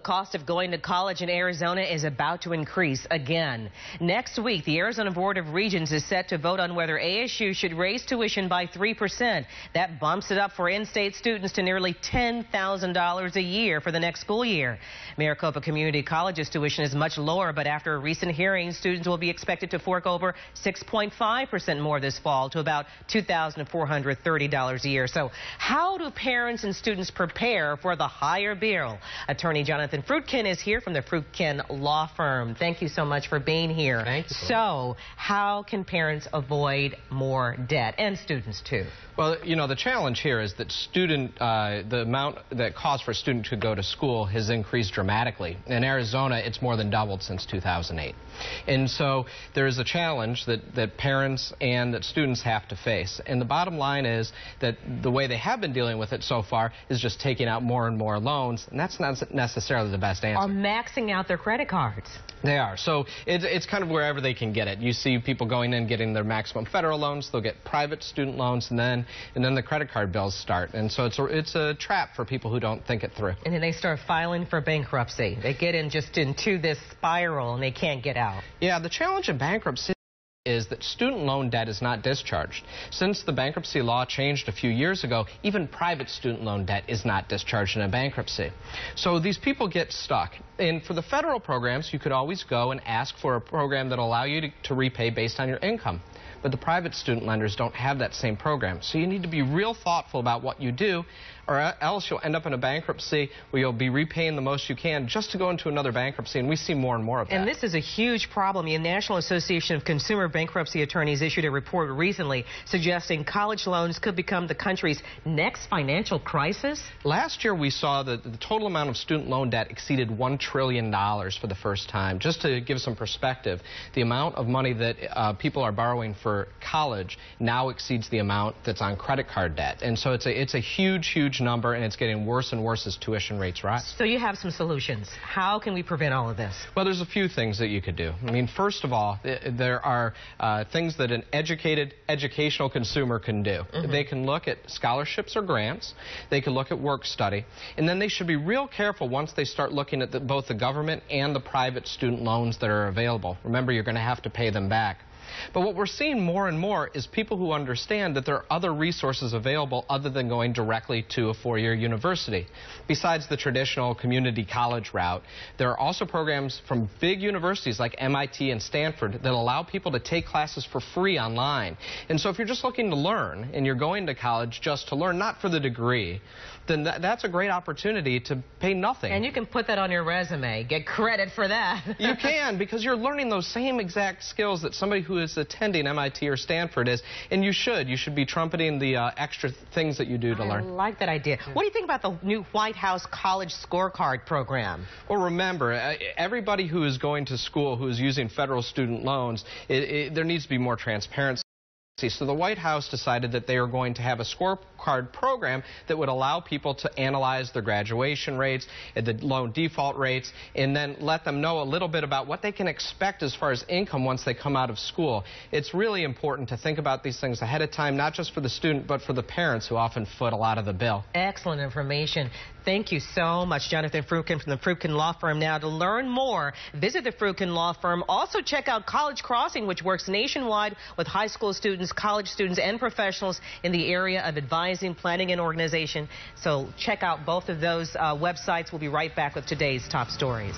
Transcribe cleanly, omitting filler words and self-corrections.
The cost of going to college in Arizona is about to increase again. Next week, the Arizona Board of Regents is set to vote on whether ASU should raise tuition by 3%. That bumps it up for in-state students to nearly $10,000 a year for the next school year. Maricopa Community College's tuition is much lower, but after a recent hearing, students will be expected to fork over 6.5% more this fall to about $2,430 a year. So how do parents and students prepare for the higher bill? Attorney Jonathan Fruitkin is here from the Fruitkin Law Firm. Thank you so much for being here. Thank you. So, how can parents avoid more debt, and students too? Well, you know, the challenge here is that the amount that costs for a student to go to school has increased dramatically. In Arizona, it's more than doubled since 2008. And so there is a challenge that parents and that students have to face. And the bottom line is that the way they have been dealing with it so far is just taking out more and more loans, and that's not necessarily the best answer. Are maxing out their credit cards. They are. So it's kind of wherever they can get it. You see people going in getting their maximum federal loans, they'll get private student loans, and then the credit card bills start. And so it's a trap for people who don't think it through. And then they start filing for bankruptcy. They get into this spiral and they can't get out. Yeah, the challenge in bankruptcy is that student loan debt is not discharged. Since the bankruptcy law changed a few years ago, even private student loan debt is not discharged in a bankruptcy. So these people get stuck. And for the federal programs, you could always go and ask for a program that will allow you to repay based on your income. But the private student lenders don't have that same program. So you need to be real thoughtful about what you do, or else you'll end up in a bankruptcy where you'll be repaying the most you can just to go into another bankruptcy, and we see more and more of that. And this is a huge problem. The National Association of Consumer Bankruptcy Attorneys issued a report recently suggesting college loans could become the country's next financial crisis. Last year we saw that the total amount of student loan debt exceeded $1 trillion for the first time. Just to give some perspective, the amount of money that people are borrowing for college now exceeds the amount that's on credit card debt. And so it's a huge number, and it's getting worse and worse as tuition rates rise. So you have some solutions. How can we prevent all of this? Well, there's a few things that you could do. I mean, first of all, there are things that an educated, educational consumer can do. They can look at scholarships or grants. They can look at work study. And then they should be real careful once they start looking at both the government and the private student loans that are available. Remember, you're going to have to pay them back. But what we're seeing more and more is people who understand that there are other resources available other than going directly to a four-year university. Besides the traditional community college route, there are also programs from big universities like MIT and Stanford that allow people to take classes for free online. And so if you're just looking to learn and you're going to college just to learn, not for the degree, then that's a great opportunity to pay nothing. And you can put that on your resume, get credit for that. You can, because you're learning those same exact skills that somebody who is attending MIT or Stanford is, and you should be trumpeting the extra things that you do to learn. I like that idea. What do you think about the new White House College Scorecard program? Well, remember, everybody who is going to school who is using federal student loans, there needs to be more transparency. So the White House decided that they are going to have a scorecard program that would allow people to analyze their graduation rates, the loan default rates, and then let them know a little bit about what they can expect as far as income once they come out of school. It's really important to think about these things ahead of time, not just for the student, but for the parents who often foot a lot of the bill. Excellent information. Thank you so much, Jonathan Fruitkin from the Fruitkin Law Firm. Now, to learn more, visit the Fruitkin Law Firm. Also, check out College Crossing, which works nationwide with high school students, college students, and professionals in the area of advising, planning, and organization. So check out both of those websites. We'll be right back with today's top stories.